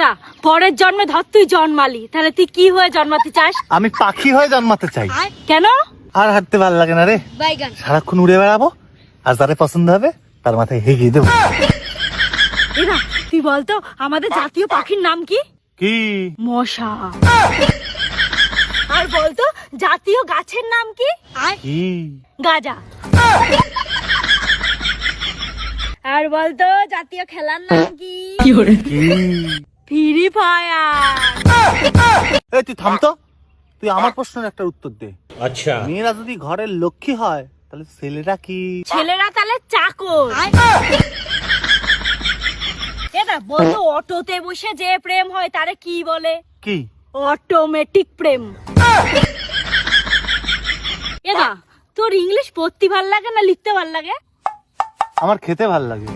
এরা পরের জন্মে ধর তুই জন্মালি, তাহলে তুই কি হয়ে জন্মাতে চাস? আমি পাখি হয়ে জন্মাতে চাই। কেন? আর হাঁটতে ভালো লাগে না রে, সারাক্ষণ উড়ে বেড়াবো, আর যারে পছন্দ হবে তার মাথায় হেগিয়ে দেবো। এরা তুই বলতো আমাদের জাতীয় পাখির নাম কি? কি? মশা। আর বলতো জাতীয় গাছের নাম কি? কি? গাজা। আর বলতো জাতীয় খেলার নাম কি? Free fire. এই তুই থামতো, তুই আমার প্রশ্নের একটা উত্তর দে। আচ্ছা, মেয়েরা যদি ঘরের লক্ষ্মী হয় তাহলে ছেলেরা কি? ছেলেরা তাহলে চাকর। এটা বলতো অটোতে বসে যে প্রেম হয় তারে কি বলে? কি? অটোমেটিক প্রেম। এদা তোর ইংলিশ পড়তে ভাল লাগে না লিখতে ভাল লাগে? আমার খেতে ভাল লাগে।